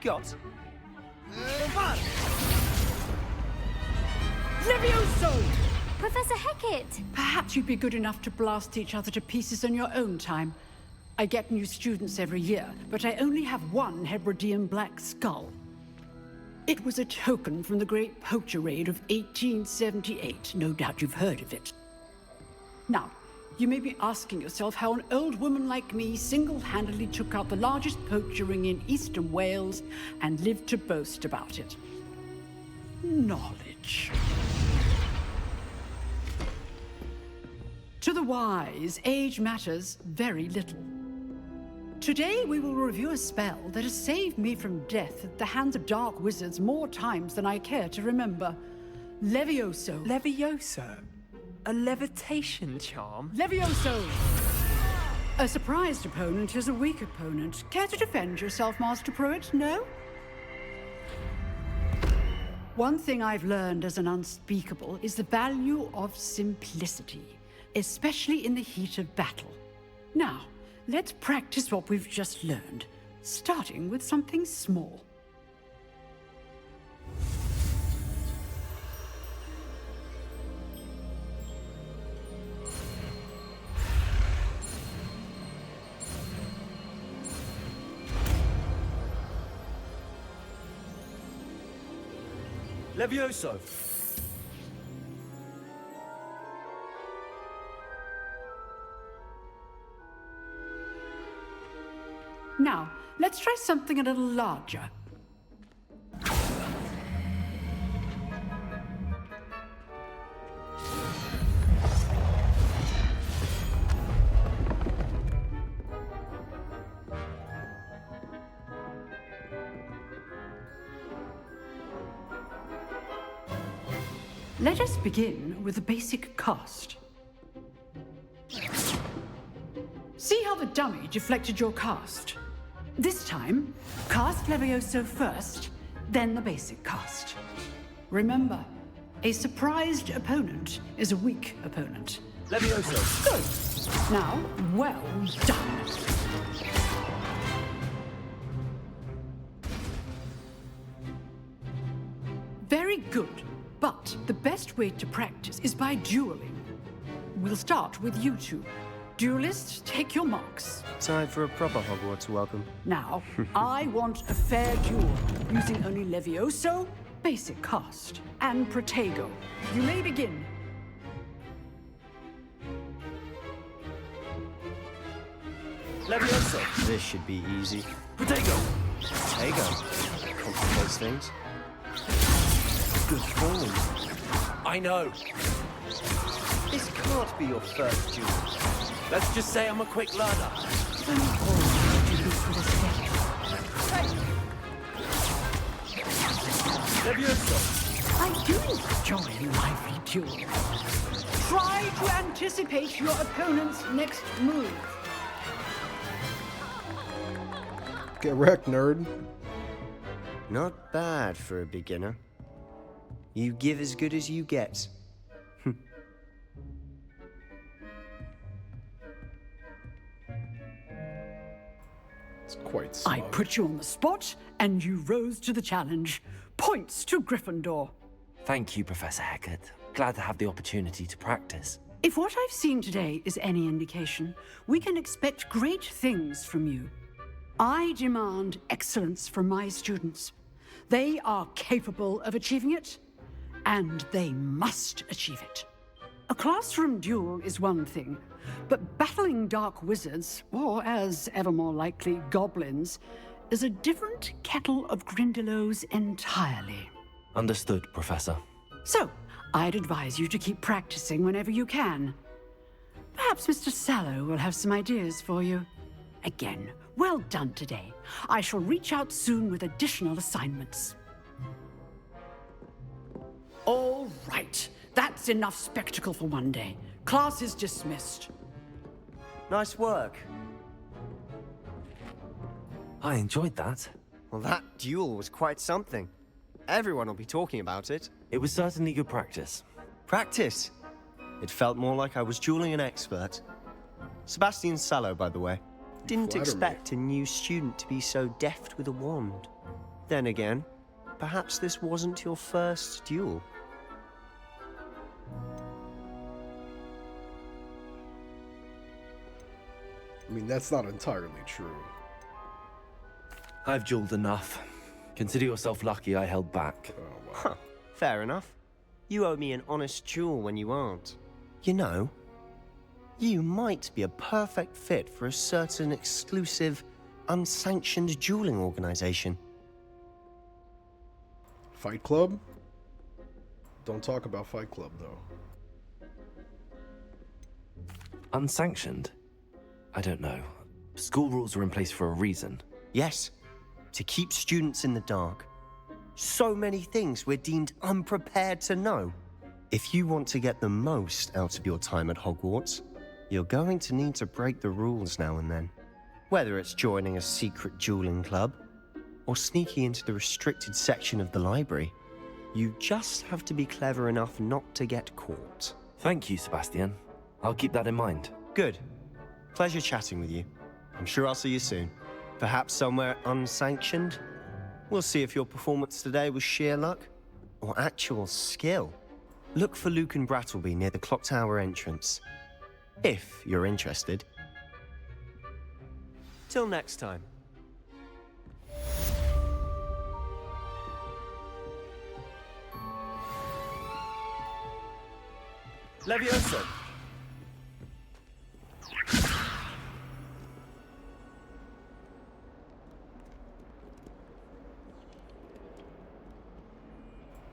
got? Levioso! Professor Hecat! Perhaps you'd be good enough to blast each other to pieces in your own time. I get new students every year, but I only have one Hebridean black skull. It was a token from the Great Poacher Raid of 1878. No doubt you've heard of it. Now, you may be asking yourself how an old woman like me single-handedly took out the largest poacher ring in eastern Wales and lived to boast about it. Knowledge. To the wise, age matters very little. Today we will review a spell that has saved me from death at the hands of dark wizards more times than I care to remember. Levioso. Levioso? A levitation charm? Levioso! A surprised opponent is a weak opponent. Care to defend yourself, Master Pruitt? No? One thing I've learned as an unspeakable is the value of simplicity, especially in the heat of battle. Now, let's practice what we've just learned, starting with something small. Levioso! Now, let's try something a little larger. Let us begin with the basic cast. See how the dummy deflected your cast? This time, cast Levioso first, then the basic cast. Remember, a surprised opponent is a weak opponent. Levioso! Good. Now, well done. Very good. But the best way to practice is by dueling. We'll start with you two. Duelists, take your marks. Time for a proper Hogwarts welcome. Now, I want a fair duel, using only Levioso, basic cast, and Protego. You may begin. Levioso! This should be easy. Protego! Tego. Complicates things. Good form. I know. This can't be your first duel. Let's just say I'm a quick learner. Levioso! I do enjoy lively duels. Try to anticipate your opponent's next move. Get wrecked, nerd. Not bad for a beginner. You give as good as you get. It's quite I smug. put you on the spot, and you rose to the challenge. Points to Gryffindor. Thank you, Professor Hecat. Glad to have the opportunity to practice. If what I've seen today is any indication, we can expect great things from you. I demand excellence from my students. They are capable of achieving it, and they must achieve it. A classroom duel is one thing, but battling dark wizards, or as ever more likely, goblins, is a different kettle of Grindylows entirely. Understood, Professor. So, I'd advise you to keep practicing whenever you can. Perhaps Mr. Sallow will have some ideas for you. Again, well done today. I shall reach out soon with additional assignments. All right, that's enough spectacle for one day. Class is dismissed. Nice work. I enjoyed that. Well, that duel was quite something. Everyone will be talking about it. It was certainly good practice. Practice. It felt more like I was dueling an expert. Sebastian Sallow, by the way. Didn't Flatter me. expect a new student to be so deft with a wand. Then again, perhaps this wasn't your first duel. I mean, that's not entirely true. I've dueled enough. Consider yourself lucky I held back. Oh, wow. Huh, fair enough. You owe me an honest duel when you aren't. You know, you might be a perfect fit for a certain exclusive, unsanctioned dueling organization. Fight Club? Don't talk about Fight Club, though. Unsanctioned? I don't know. School rules are in place for a reason. Yes, to keep students in the dark. So many things we're deemed unprepared to know. If you want to get the most out of your time at Hogwarts, you're going to need to break the rules now and then. Whether it's joining a secret dueling club, or sneaking into the restricted section of the library, you just have to be clever enough not to get caught. Thank you, Sebastian. I'll keep that in mind. Good. Pleasure chatting with you. I'm sure I'll see you soon. Perhaps somewhere unsanctioned? We'll see if your performance today was sheer luck or actual skill. Look for Luke and Brattleby near the clock tower entrance, if you're interested. Till next time. Levioso!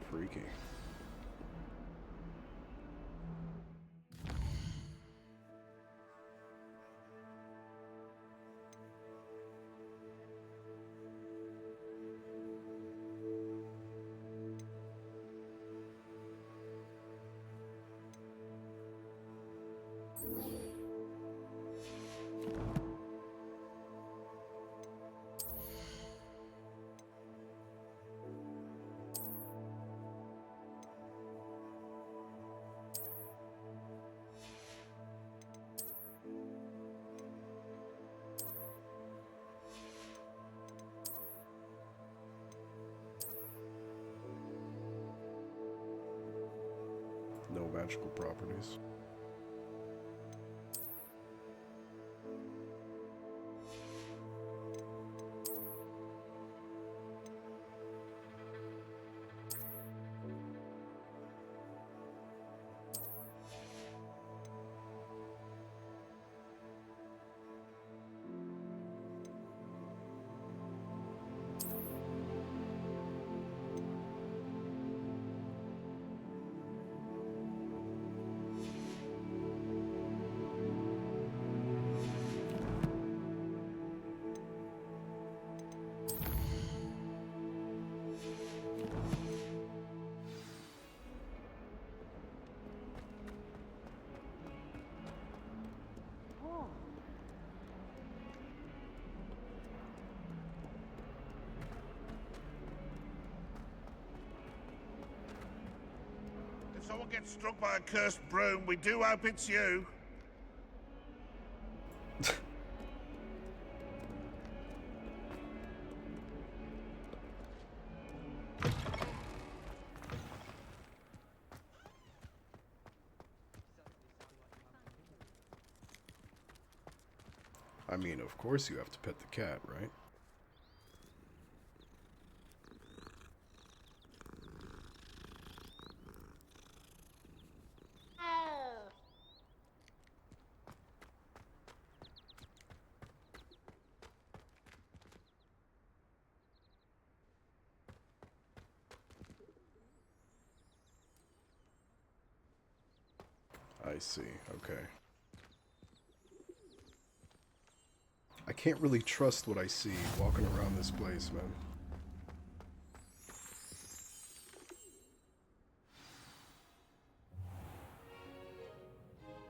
Freaky. No magical properties. If someone gets struck by a cursed broom, we do hope it's you. I mean, of course you have to pet the cat, right? I see, okay. I can't really trust what I see walking around this place, man.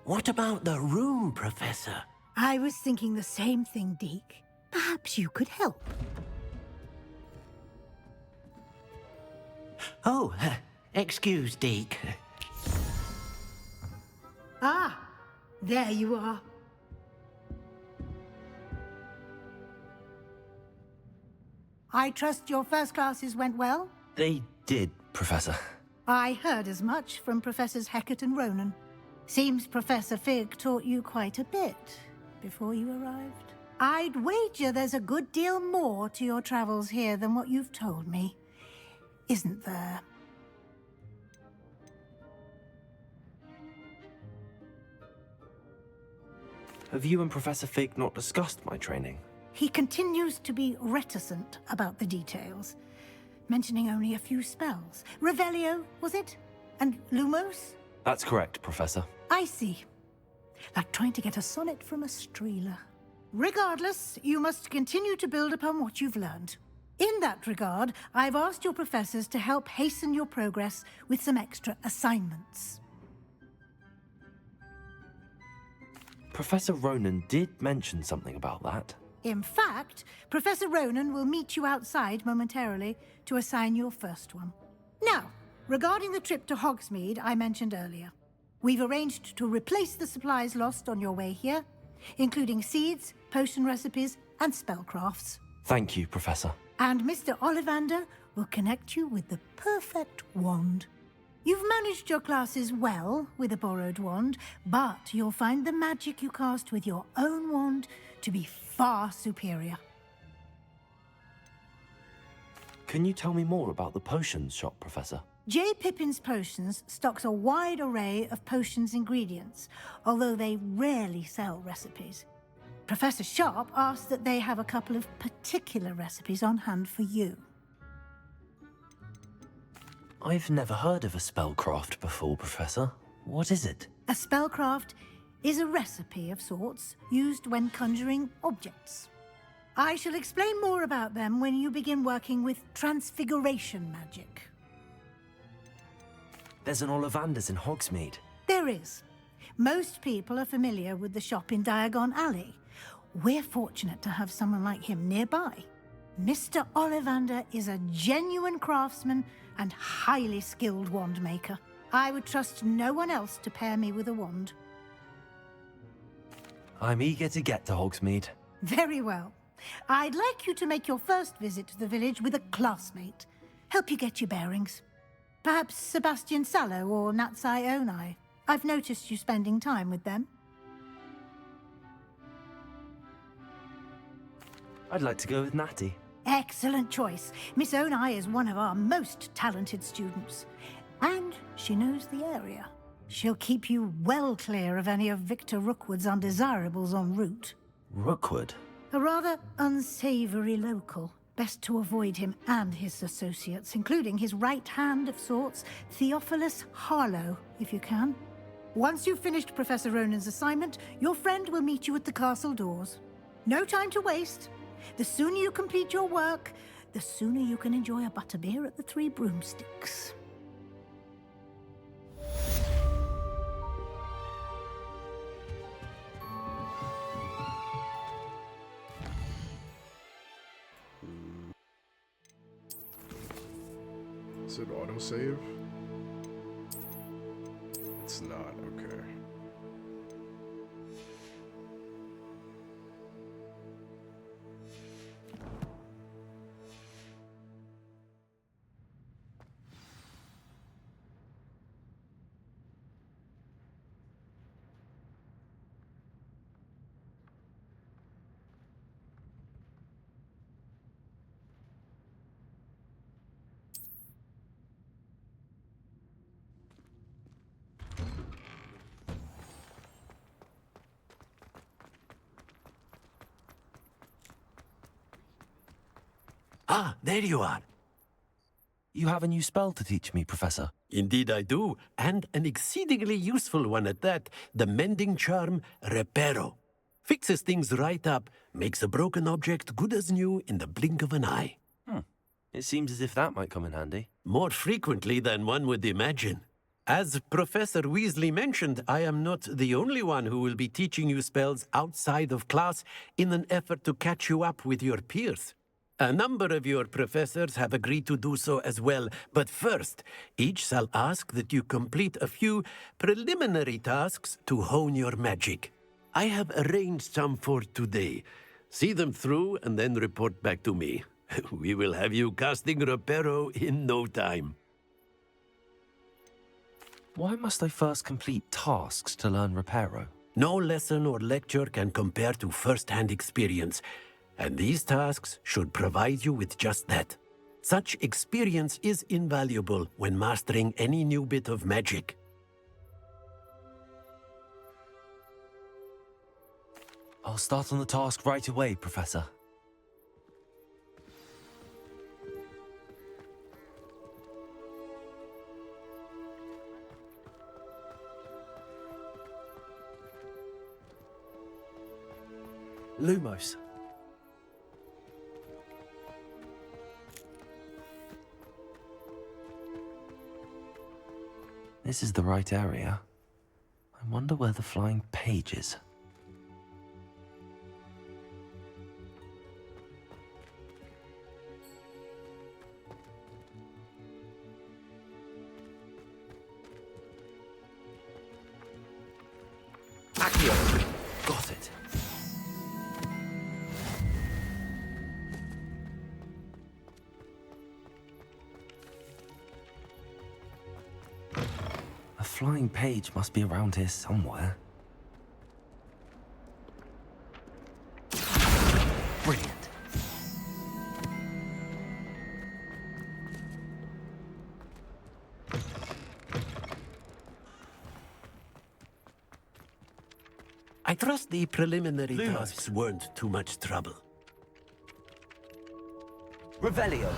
What about the room, Professor? I was thinking the same thing, Deke. Perhaps you could help. Oh, excuse, Deke. Ah, there you are. I trust your first classes went well? They did, Professor. I heard as much from Professors Hecat and Ronan. Seems Professor Fig taught you quite a bit before you arrived. I'd wager there's a good deal more to your travels here than what you've told me, isn't there? Have you and Professor Fig not discussed my training? He continues to be reticent about the details, mentioning only a few spells. Revelio, was it? And Lumos? That's correct, Professor. I see. Like trying to get a sonnet from a streeler. Regardless, you must continue to build upon what you've learned. In that regard, I've asked your professors to help hasten your progress with some extra assignments. Professor Ronan did mention something about that. In fact, Professor Ronan will meet you outside momentarily to assign your first one. Now, regarding the trip to Hogsmeade I mentioned earlier, we've arranged to replace the supplies lost on your way here, including seeds, potion recipes, and spellcrafts. Thank you, Professor. And Mr. Ollivander will connect you with the perfect wand. You've managed your classes well with a borrowed wand, but you'll find the magic you cast with your own wand to be far superior. Can you tell me more about the potions shop, Professor? J. Pippin's Potions stocks a wide array of potions ingredients, although they rarely sell recipes. Professor Sharp asked that they have a couple of particular recipes on hand for you. I've never heard of a spellcraft before, Professor. What is it? A spellcraft is a recipe of sorts used when conjuring objects. I shall explain more about them when you begin working with transfiguration magic. There's an Ollivander's in Hogsmeade. There is. Most people are familiar with the shop in Diagon Alley. We're fortunate to have someone like him nearby. Mr. Ollivander is a genuine craftsman and highly skilled wand maker. I would trust no one else to pair me with a wand. I'm eager to get to Hogsmeade. Very well. I'd like you to make your first visit to the village with a classmate. Help you get your bearings. Perhaps Sebastian Sallow or Natsai Onai. I've noticed you spending time with them. I'd like to go with Natty. Excellent choice. Miss Onai is one of our most talented students. And she knows the area. She'll keep you well clear of any of Victor Rookwood's undesirables en route. Rookwood? A rather unsavory local. Best to avoid him and his associates, including his right hand of sorts, Theophilus Harlow, if you can. Once you've finished Professor Ronan's assignment, your friend will meet you at the castle doors. No time to waste. The sooner you complete your work, the sooner you can enjoy a butterbeer at the Three Broomsticks. Is it autosave? It's not, okay. Ah, there you are. You have a new spell to teach me, Professor. Indeed I do, and an exceedingly useful one at that. The mending charm, Reparo. Fixes things right up, makes a broken object good as new in the blink of an eye. It seems as if that might come in handy. More frequently than one would imagine. As Professor Weasley mentioned, I am not the only one who will be teaching you spells outside of class in an effort to catch you up with your peers. A number of your professors have agreed to do so as well, but first, each shall ask that you complete a few preliminary tasks to hone your magic. I have arranged some for today. See them through and then report back to me. We will have you casting Reparo in no time. Why must I first complete tasks to learn Reparo? No lesson or lecture can compare to first-hand experience, and these tasks should provide you with just that. Such experience is invaluable when mastering any new bit of magic. I'll start on the task right away, Professor. Lumos. This is the right area. I wonder where the flying page is. Accio! Got it. A flying page must be around here somewhere. Brilliant. I trust the preliminary tasks weren't too much trouble. Revelio.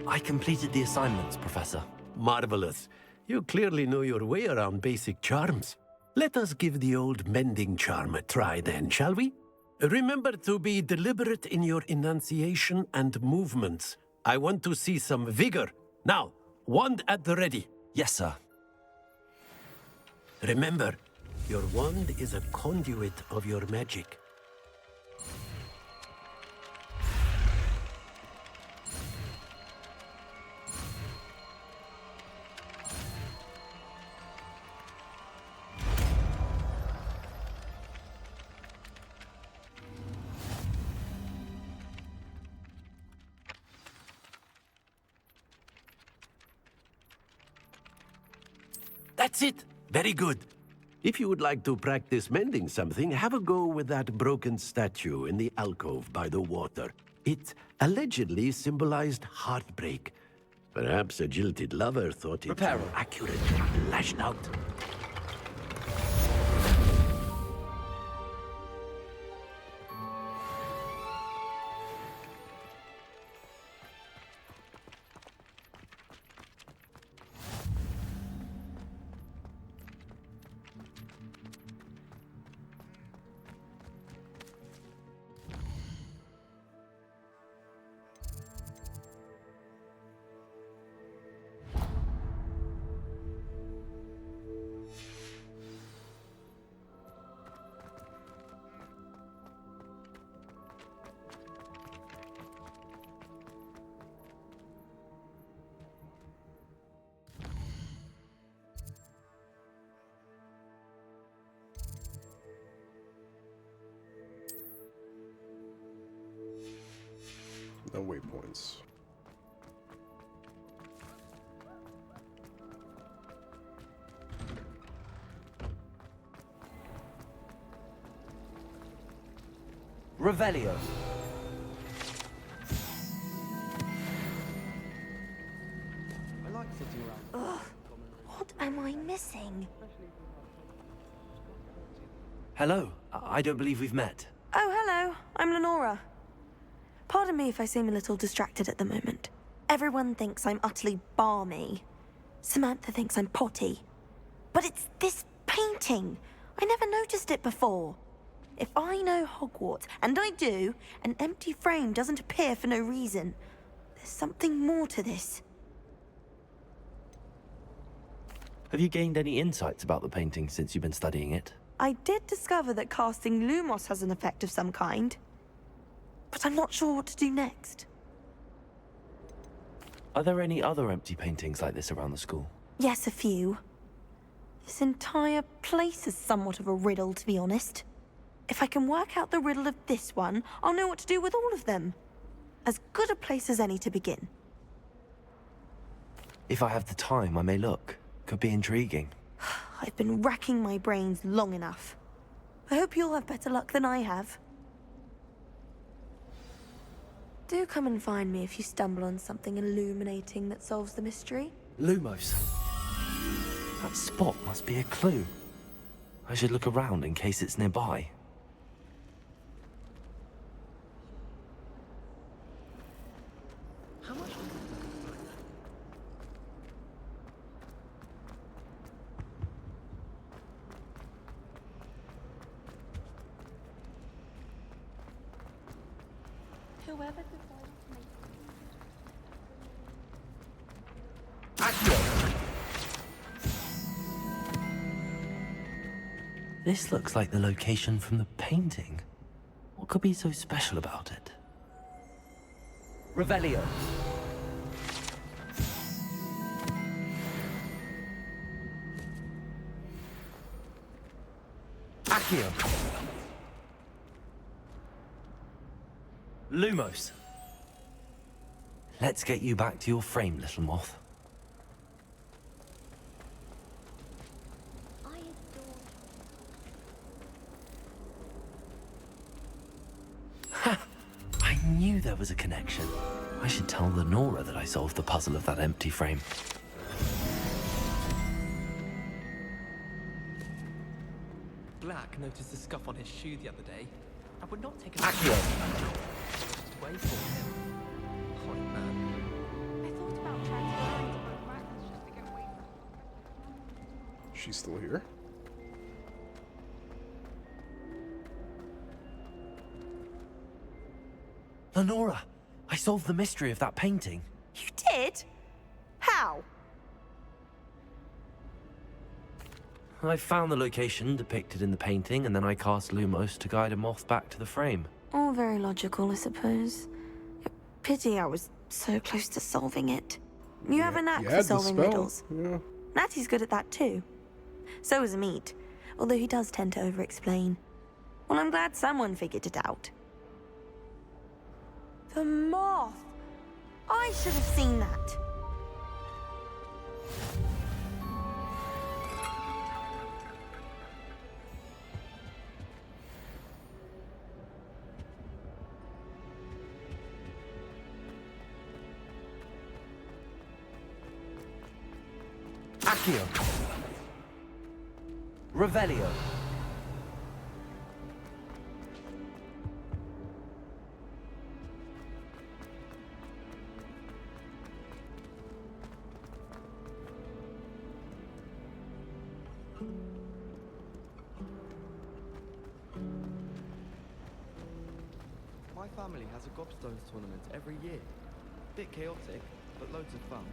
I completed the assignments, Professor. Marvelous. You clearly know your way around basic charms. Let us give the old mending charm a try then, shall we? Remember to be deliberate in your enunciation and movements. I want to see some vigor. Now, wand at the ready. Yes, sir. Remember, your wand is a conduit of your magic. That's it. Very good. If you would like to practice mending something, have a go with that broken statue in the alcove by the water. It allegedly symbolized heartbreak. Perhaps a jilted lover thought it Reparo. accurate, lashed out. No waypoints. Revelio. What am I missing? Hello. I don't believe we've met. Oh, hello. I'm Lenora. Pardon me if I seem a little distracted at the moment. Everyone thinks I'm utterly balmy. Samantha thinks I'm potty. But it's this painting. I never noticed it before. If I know Hogwarts, and I do, an empty frame doesn't appear for no reason. There's something more to this. Have you gained any insights about the painting since you've been studying it? I did discover that casting Lumos has an effect of some kind. But I'm not sure what to do next. Are there any other empty paintings like this around the school? Yes, a few. This entire place is somewhat of a riddle, to be honest. If I can work out the riddle of this one, I'll know what to do with all of them. As good a place as any to begin. If I have the time, I may look. Could be intriguing. I've been racking my brains long enough. I hope you'll have better luck than I have. Do come and find me if you stumble on something illuminating that solves the mystery. Lumos. That spot must be a clue. I should look around in case it's nearby. Whoever decides to make... This looks like the location from the painting. What could be so special about it? Revelio. Accio. Lumos. Let's get you back to your frame, little moth. Ha! I knew there was a connection. I should tell Lenora that I solved the puzzle of that empty frame. Black noticed a scuff on his shoe the other day. I would not take a Accio. Just wait for him. Oh man. I thought about transferring to my practice just to get away from... She's still here? Lenora, I solved the mystery of that painting. You did? How? I found the location depicted in the painting, and then I cast Lumos to guide a moth back to the frame. All very logical, I suppose. Pity I was so close to solving it. You have a knack for solving riddles. Yeah. Natty's good at that too. So is Amit, although he does tend to over-explain. Well, I'm glad someone figured it out. The moth! I should have seen that. Accio. Revelio. My family has a gobstones tournament every year. Bit chaotic, but loads of fun.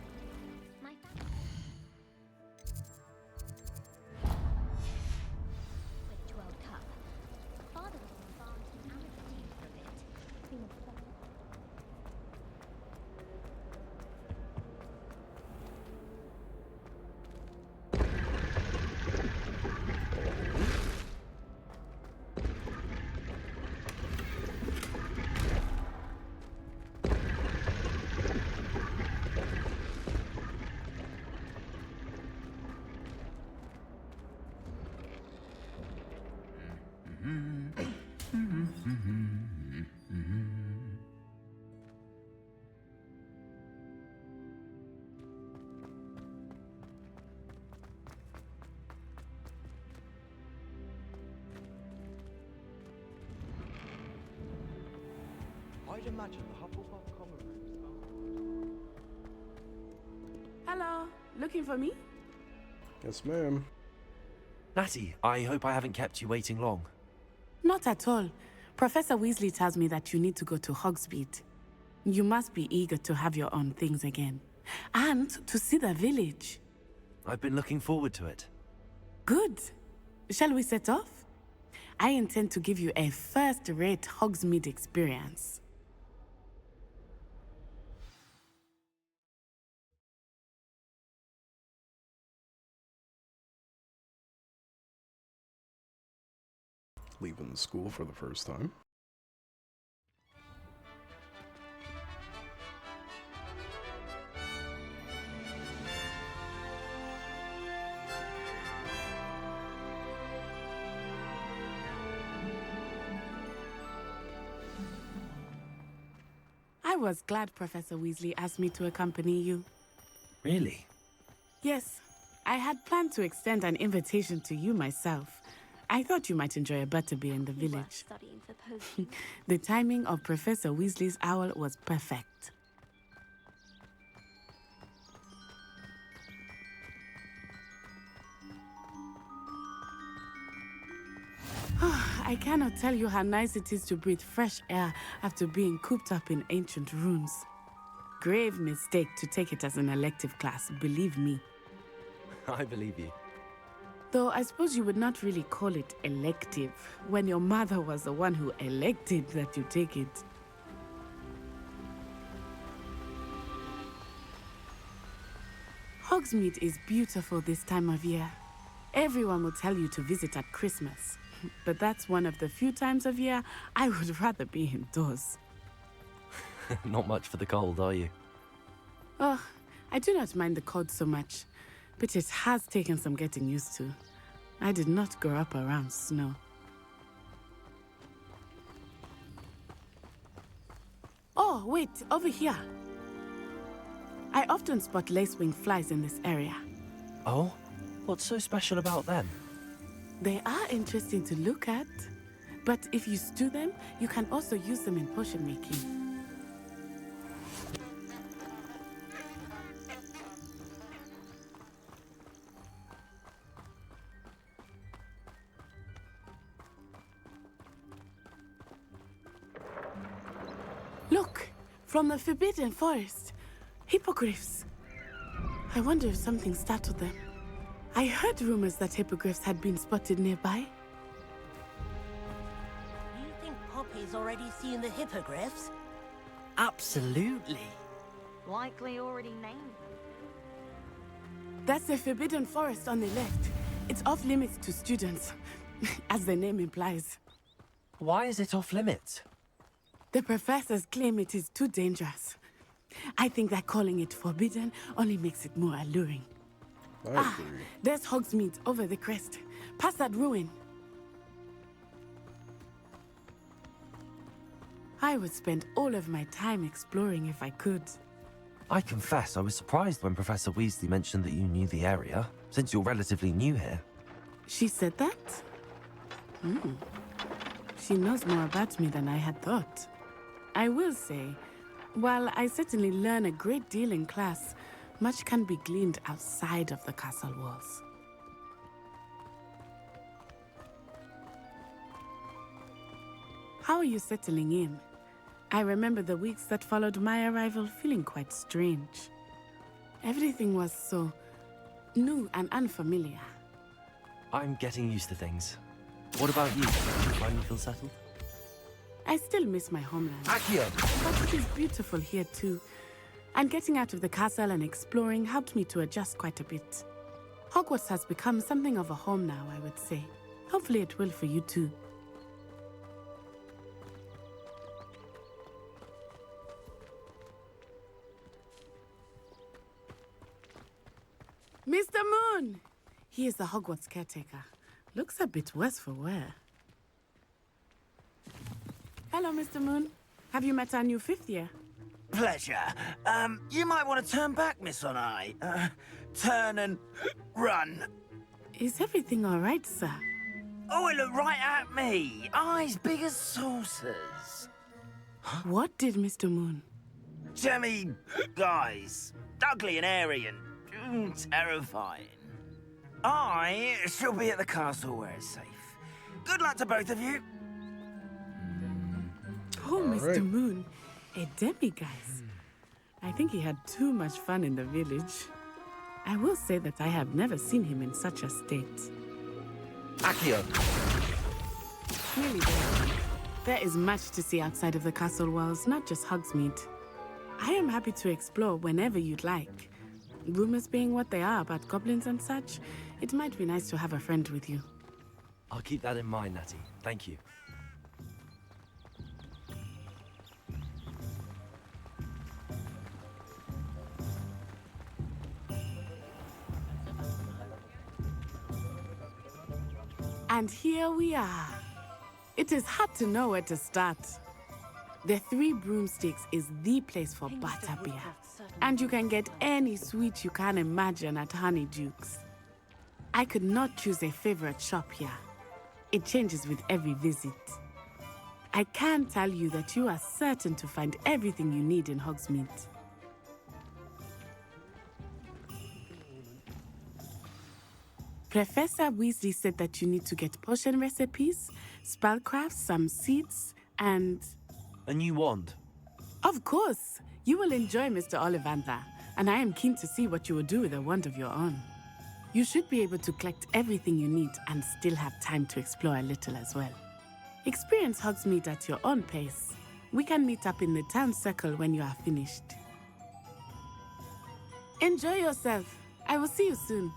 Quidditch World Cup. Father was on the farm and amateur team for a bit. Been a I'd imagine the Hufflepuff common rooms are... Hello, looking for me? Yes, ma'am. Natty, I hope I haven't kept you waiting long. Not at all. Professor Weasley tells me that you need to go to Hogsmeade. You must be eager to have your own things again. And to see the village. I've been looking forward to it. Good. Shall we set off? I intend to give you a first-rate Hogsmeade experience. leaving school for the first time. I was glad Professor Weasley asked me to accompany you. Really? Yes, I had planned to extend an invitation to you myself. I thought you might enjoy a butterbeer in the village. Studying for potions. The timing of Professor Weasley's owl was perfect. I cannot tell you how nice it is to breathe fresh air after being cooped up in ancient ruins. Grave mistake to take it as an elective class, believe me. I believe you. Though I suppose you would not really call it elective when your mother was the one who elected that you take it. Hogsmeade is beautiful this time of year. Everyone will tell you to visit at Christmas, but that's one of the few times of year I would rather be indoors. Not much for the cold, are you? Oh, I do not mind the cold so much, but it has taken some getting used to. I did not grow up around snow. Oh, wait, over here. I often spot lacewing flies in this area. Oh? What's so special about them? They are interesting to look at, but if you stew them, you can also use them in potion making. Look, from the Forbidden Forest, hippogriffs. I wonder if something startled them. I heard rumors that hippogriffs had been spotted nearby. You think Poppy's already seen the hippogriffs? Absolutely. Likely already named. That's the Forbidden Forest on the left. It's off limits to students, as the name implies. Why is it off limits? The professors claim it is too dangerous. I think that calling it forbidden only makes it more alluring. I agree. There's Hogsmeade over the crest. Past that ruin. I would spend all of my time exploring if I could. I confess I was surprised when Professor Weasley mentioned that you knew the area, since you're relatively new here. She said that? She knows more about me than I had thought. I will say, while I certainly learn a great deal in class, much can be gleaned outside of the castle walls. How are you settling in? I remember the weeks that followed my arrival feeling quite strange. Everything was so new and unfamiliar. I'm getting used to things. What about you? Do you finally feel settled? I still miss my homeland. Accio! But it is beautiful here too. And getting out of the castle and exploring helped me to adjust quite a bit. Hogwarts has become something of a home now, I would say. Hopefully it will for you too. Mr. Moon! He is the Hogwarts caretaker. Looks a bit worse for wear. Hello, Mr. Moon. Have you met our new fifth year? Pleasure. You might want to turn back, Miss Onai. Turn and run. Is everything all right, sir? Oh, it looked right at me. Eyes big as saucers. What did Mr. Moon? Jemmy guys. Ugly and airy and terrifying. I shall be at the castle where it's safe. Good luck to both of you. Oh, Mr. Moon, a demiguise. I think he had too much fun in the village. I will say that I have never seen him in such a state. Accio! Really, there is much to see outside of the castle walls, not just Hogsmeade. I am happy to explore whenever you'd like. Rumors being what they are about goblins and such, it might be nice to have a friend with you. I'll keep that in mind, Natty. Thank you. And here we are. It is hard to know where to start. The Three Broomsticks is the place for butterbeer. And you can get any sweet you can imagine at Honeyduke's. I could not choose a favorite shop here. It changes with every visit. I can tell you that you are certain to find everything you need in Hogsmeade. Professor Weasley said that you need to get potion recipes, spellcrafts, some seeds, and... A new wand. Of course! You will enjoy Mr. Ollivander, and I am keen to see what you will do with a wand of your own. You should be able to collect everything you need and still have time to explore a little as well. Experience Hogsmeade at your own pace. We can meet up in the town circle when you are finished. Enjoy yourself. I will see you soon.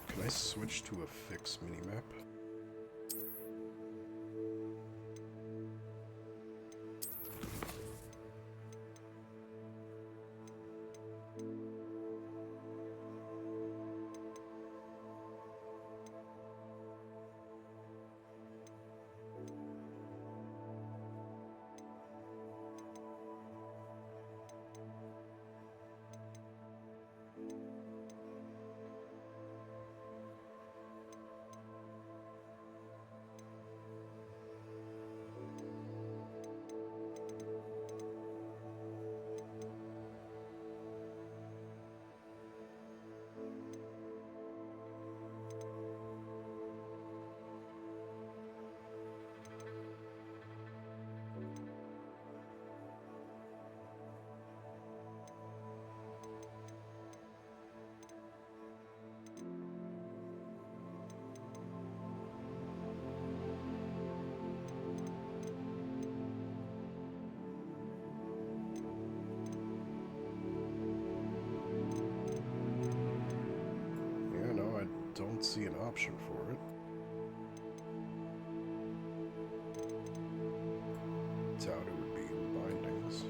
Can I switch to a fixed minimap? Don't see an option for it. Doubt it would be in bindings.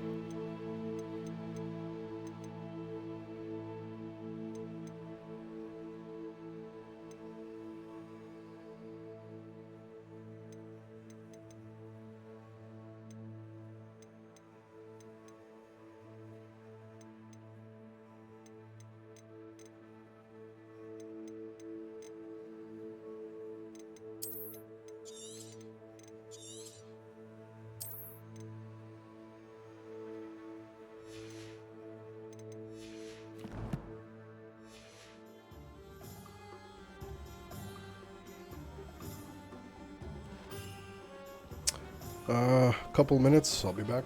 Couple minutes, I'll be back.